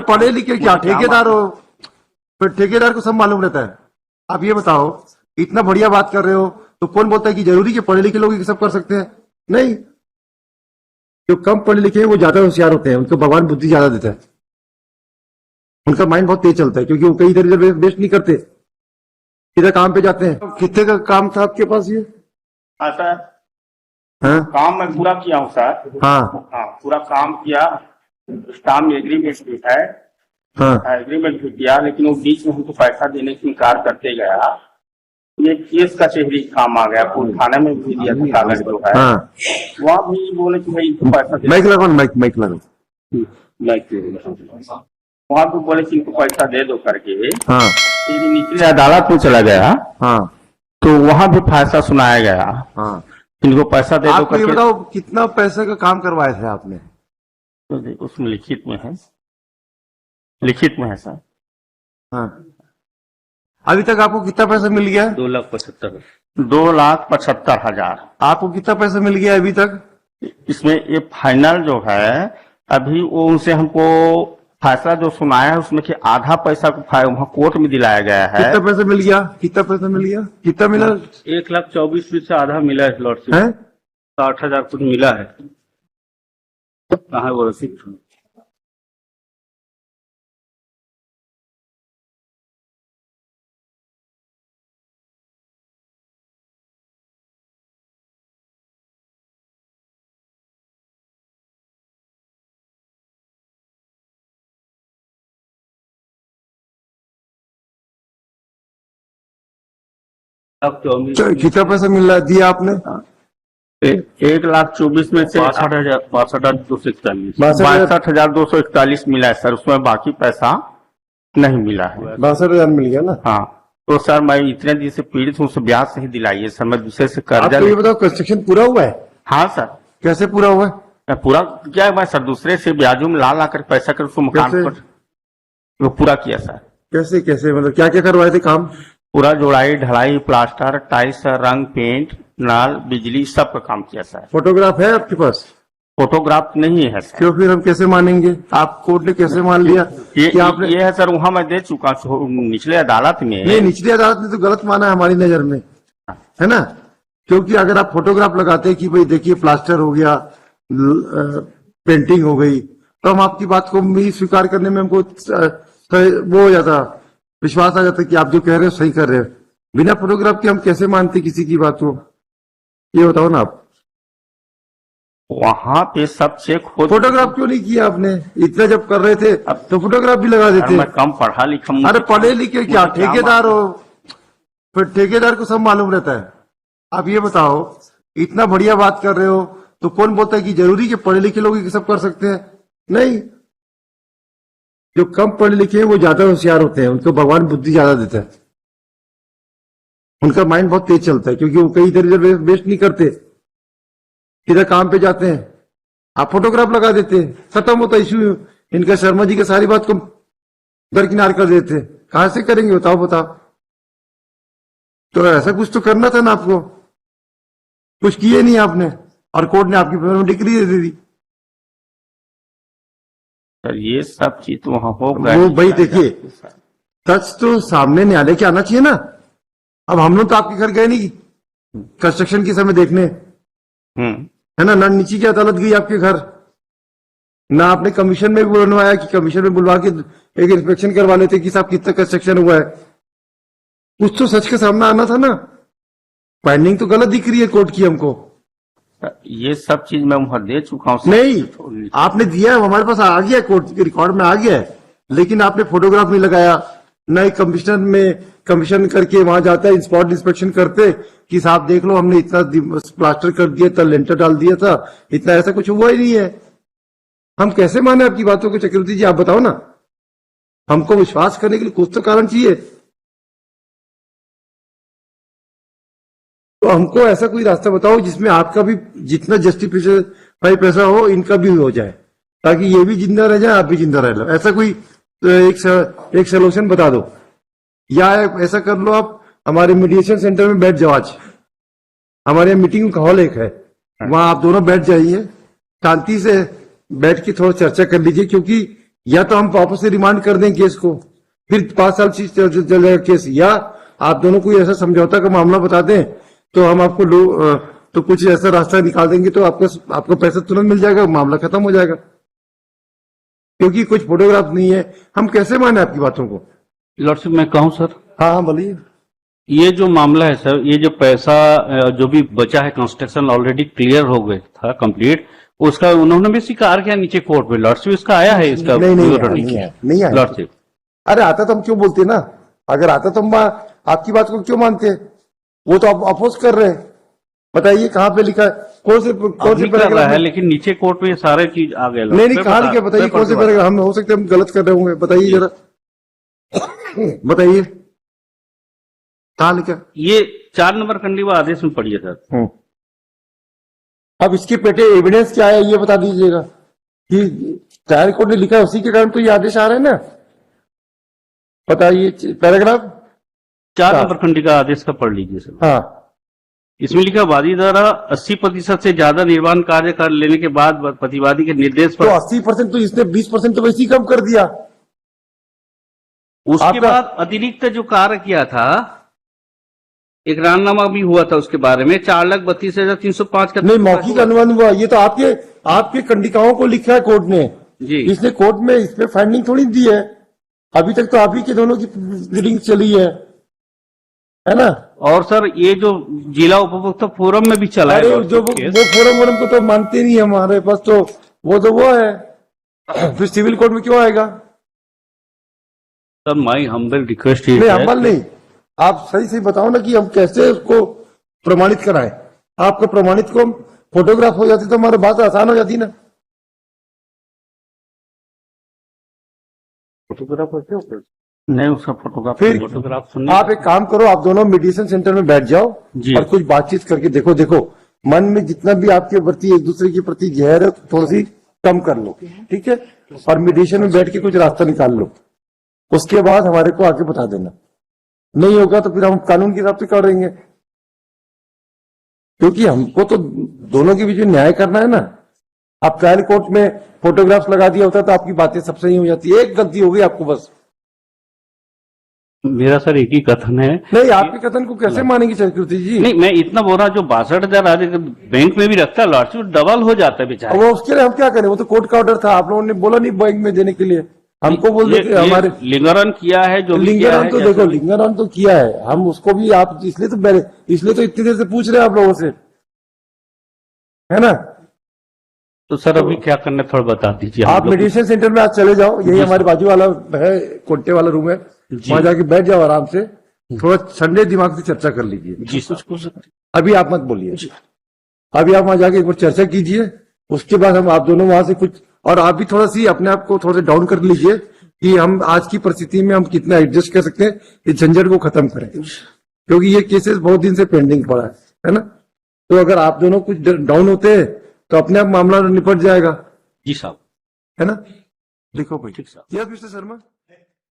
पढ़े लिखे क्या ठेकेदार हो, फिर ठेकेदार को सब मालूम रहता है। आप ये बताओ, इतना बढ़िया बात कर रहे हो तो कौन बोलता है कि जरूरी कि पढ़े लिखे लोग ये सब कर सकते हैं? नहीं, जो कम पढ़े लिखे हैं वो ज्यादा होशियार होते हैं, उनको भगवान बुद्धि ज्यादा देता है, उनका माइंड बहुत तेज चलता है, क्योंकि वो कहीं इधर इधर वेस्ट नहीं करते, सीधा काम पे जाते हैं। कितने का काम था आपके पास ये? हाँ सर, हाँ काम मैं पूरा किया हूँ सर। हाँ हाँ, पूरा काम किया, स्टाम्प एग्रीमेंट भी है, हाँ एग्रीमेंट भी किया, लेकिन वो बीच में हमको पैसा देने से इनकार करते गया। ये केस कचहरी काम आ गया, पुलिस थाने में भी दिया था कागज जो है, हाँ। वहाँ भी बोले कि भाई इनको पैसा दे, माइक लगाओ, माइक लगाओ। वहाँ भी बोले कि इनको पैसा दे दो करके। हाँ फिर निचले अदालत में चला गया, हाँ तो वहाँ भी फैसला सुनाया गया, हाँ। इनको पैसा दे दो आप ये करके। बताओ कितना पैसे का काम करवाए थे आपने? तो उसमें लिखित में है, लिखित में है सर। हाँ, अभी तक आपको कितना पैसा मिल गया? 2,75,000। आपको कितना पैसा मिल गया अभी तक? इसमें ये फाइनल जो है, अभी वो उनसे हमको फैसला जो सुनाया है उसमें कि आधा पैसा को वहाँ कोर्ट में दिलाया गया है। कितना पैसा मिल गया? कितना पैसा मिल गया? कितना मिला? 1,24,000 से आधा मिला है लॉर्ड है 60,000 कुछ मिला है। कहाँ है वो रसीद? कितना पैसा मिल रहा है दिया आपने? 1,24,000 में से 62,241 62,241 मिला है सर, उसमें बाकी पैसा नहीं मिला है। 62,000 मिल गया ना? हाँ, तो सर मैं इतने दिन से पीड़ित हूँ, ब्याज से ही दिलाइए सर, मैं दूसरे से कर्जा। आपको ये बताओ कंस्ट्रक्शन पूरा हुआ है? हाँ सर। कैसे पूरा हुआ है? पूरा क्या है, मैं सर दूसरे से ब्याजों में ला कर पैसा कर उसको मकान पर वो पूरा किया सर। कैसे कैसे, मतलब क्या क्या करवाए थे काम? पूरा जोड़ाई, ढलाई, प्लास्टर, टाइल्स, रंग, पेंट, नल, बिजली, सब का काम किया सर। फोटोग्राफ है आपके पास? फोटोग्राफ नहीं है सर। क्यों, फिर हम कैसे मानेंगे? आप कोर्ट ने कैसे मान लिया कि आपने? ये है सर, वहाँ मैं दे चुका निचले अदालत में। नहीं, निचली अदालत ने तो गलत माना है हमारी नजर में, है ना? क्योंकि अगर आप फोटोग्राफ लगाते कि भाई देखिए प्लास्टर हो गया, पेंटिंग हो गई, तो हम आपकी बात को भी स्वीकार करने में हमको वो हो जाता, विश्वास आ जाता कि आप जो कह रहे हो सही कर रहे हो। बिना फोटोग्राफ के हम कैसे मानते किसी की बात को? ये बताओ ना आप। वहाँ पे सब चेक हो। फोटोग्राफ क्यों नहीं किया आपने? इतना जब कर रहे थे अब तो फोटोग्राफ भी लगा देते। मैं कम पढ़ा लिखा। अरे पढ़े लिखे क्या, ठेकेदार हो, फिर ठेकेदार को सब मालूम रहता है। आप ये बताओ, इतना बढ़िया बात कर रहे हो तो कौन बोलता है कि जरूरी कि पढ़े लिखे लोग ये सब कर सकते हैं? नहीं, जो कम पढ़े लिखे हैं वो ज्यादा होशियार होते हैं, उनको भगवान बुद्धि ज्यादा देता है, उनका माइंड बहुत तेज चलता है, क्योंकि वो कहीं इधर इधर वेस्ट नहीं करते, सीधा काम पे जाते हैं। आप फोटोग्राफ लगा देते, खत्म होता इश्यू। इनका शर्मा जी की सारी बात को दरकिनार कर देते। कहां से करेंगे बताओ? तो ऐसा कुछ तो करना था ना आपको, कुछ किए नहीं आपने, और कोर्ट ने आपकी डिग्री दे दी। सर ये सब चीज तो वहाँ हो गया। वो भाई देखिए, सच तो सामने न्यायालय के आना चाहिए ना। अब हम लोग तो आपके घर गए नहीं कंस्ट्रक्शन के समय देखने, है ना? नीचे की अदालत गई आपके घर, ना आपने कमीशन में बुलवाया कि कमीशन में बुलवा के एक इंस्पेक्शन करवा लेते कि साहब कितना कंस्ट्रक्शन हुआ है। कुछ तो सच का सामना आना था ना। फाइंडिंग तो गलत दिख रही है कोर्ट की हमको। ये सब चीज मैं वहां दे चुका हूँ। नहीं, आपने दिया, हमारे पास आ गया, कोर्ट के रिकॉर्ड में आ गया है, लेकिन आपने फोटोग्राफ नहीं लगाया, न कमीशन में कमीशन करके वहां जाता है, स्पॉट इंस्पेक्शन करते कि साहब देख लो हमने इतना प्लास्टर कर दिया था, लेंटर डाल दिया था, इतना, ऐसा कुछ हुआ ही नहीं है। हम कैसे माने आपकी बातों को? चक्रवर्ती जी आप बताओ ना, हमको विश्वास करने के लिए कुछ तो कारण चाहिए। तो हमको ऐसा कोई रास्ता बताओ जिसमें आपका भी जितना जस्टिफाई पैसा हो, इनका भी हो जाए, ताकि ये भी जिंदा रह जाए, आप भी जिंदा रह लो। ऐसा कोई एक सोल्यूशन बता दो, या ऐसा कर लो आप हमारे मीडिएशन सेंटर में बैठ जाओ। आज हमारे यहाँ मीटिंग का हॉल एक है, वहां आप दोनों बैठ जाइए, शांति से बैठ के थोड़ा चर्चा कर लीजिए, क्योंकि या तो हम वापस से रिमांड कर दें केस को, फिर 5 साल चल जाएगा केस, या आप दोनों को ऐसा समझौता का मामला बता दें तो हम आपको तो कुछ ऐसा रास्ता निकाल देंगे तो आपको पैसा तुरंत मिल जाएगा, मामला खत्म हो जाएगा। क्योंकि कुछ फोटोग्राफ नहीं है, हम कैसे माने आपकी बातों को? लॉर्डशिप मैं कहूँ सर, हाँ बोलिए। ये जो मामला है सर, ये जो पैसा जो भी बचा है, कंस्ट्रक्शन ऑलरेडी क्लियर हो गया था कंप्लीट, उसका उन्होंने भी स्वीकार किया नीचे कोर्ट में। लॉर्डशिप इसका आया है, इसका नहीं आया लॉर्डशिप। अरे आता तो हम क्यों बोलते ना, अगर आता तो हम आपकी बात को क्यों मानते? वो तो आप अपोज कर रहे हैं। बताइए कहाँ पे लिखा है, कौन से पैराग्राफ है? लेकिन नीचे कोर्ट में ये सारे चीज आ गए। नहीं कहाँ लिखा, बताइए कौन से पैराग्राफ? हम हो सकते हम गलत कर रहे होंगे, बताइए जरा बताइए कहाँ लिखा? ये 4 नंबर खंडीवा आदेश में पढ़िए सर। अब इसके पेटे एविडेंस क्या है ये बता दीजिएगा कि ट्रायल कोर्ट ने लिखा है, उसी के कारण तो ये आदेश आ रहे हैं ना। बताइए पैराग्राफ 4 नंबर खंडीवा आदेश का पढ़ लीजिए सर। हाँ, इसमें लिखा, वादी द्वारा 80% से ज्यादा निर्माण कार्य कर लेने के बाद प्रतिवादी के निर्देश तो पर 80% तो इसने 20% तो वैसे ही कम कर दिया। उसके बाद अतिरिक्त जो कार्य किया था, इकरारनामा भी हुआ था उसके बारे में, 4,32,305 का नहीं, मौखिक अनुमान हुआ। ये तो आपके कंडिकाओं को लिखा है कोर्ट ने जी। इसने कोर्ट में इस पे फाइंडिंग थोड़ी दी है। अभी तक तो आप ही के दोनों की रीडिंग चली है ना। और सर ये जो जिला उपभोक्ता फोरम में भी चला अरे है जो वो फोरम को तो मानते नहीं है हमारे पास, तो वो है फिर सिविल कोर्ट में क्यों आएगा? सर माई हम्बल रिक्वेस्ट नहीं, हम्बल नहीं, आप सही बताओ ना कि हम कैसे उसको प्रमाणित कराएं। आपको प्रमाणित को फोटोग्राफ हो जाती तो हमारी बात आसान हो जाती ना। फोटोग्राफ नहीं, उसका फोटोग्राफ फिर सुनने। आप एक काम करो, आप दोनों मेडिटेशन सेंटर में बैठ जाओ और कुछ बातचीत करके देखो मन में जितना भी आपके प्रति एक दूसरे के प्रति जहर है थोड़ी सी कम कर लो, ठीक है? और मेडिटेशन में बैठ के कुछ रास्ता निकाल लो, उसके बाद हमारे को आके बता देना। नहीं होगा तो फिर हम कानून के हिसाब से करेंगे, क्योंकि हमको तो दोनों के बीच में न्याय करना है ना। आप ट्रायल कोर्ट में फोटोग्राफ्स लगा दिया होता तो आपकी बातें सब सही हो जाती। एक गलती हो गई आपको बस। मेरा सर एक ही कथन है। नहीं, आपके कथन को कैसे मानेंगे चक्रवर्ती जी? नहीं, मैं इतना बोल रहा, जो 62,000 आज बैंक में भी रखता है लॉर्डशिप, डबल हो जाता है बेचारा। वो उसके लिए हम क्या करें? वो तो कोर्ट का ऑर्डर था, आप लोगों ने बोला नहीं बैंक में देने के लिए, हमको बोल देते हमारे लिंगरन किया है जो लिंगरन तो देखो, लिंगरन तो किया है, हम उसको भी आप इसलिए तो इतनी देर से पूछ रहे हैं आप लोगों से, है ना? तो सर अभी क्या करना है थोड़ा बता दीजिए। आप मेडिटेशन सेंटर में आज चले जाओ, यही हमारे बाजू वाला है, कोटे वाला रूम है, वहां जाके बैठ जाओ आराम से, थोड़ा ठंडे दिमाग से चर्चा कर लीजिए जी। कुछ अभी आप मत बोलिए, अभी आप वहां जाके एक बार चर्चा कीजिए, उसके बाद हम आप दोनों वहां से कुछ, और आप भी थोड़ा सी अपने आप को थोड़ा सा डाउन कर लीजिए कि हम आज की परिस्थिति में हम कितना एडजस्ट कर सकते हैं, इस झंझट को खत्म करें, क्योंकि ये केसेस बहुत दिन से पेंडिंग पड़ा है ना। तो अगर आप दोनों कुछ डाउन होते हैं तो अपने आप मामला निपट जाएगा। जी साहब, है ना? लिखो भाई। ठीक साहब। Yes mister Sharma.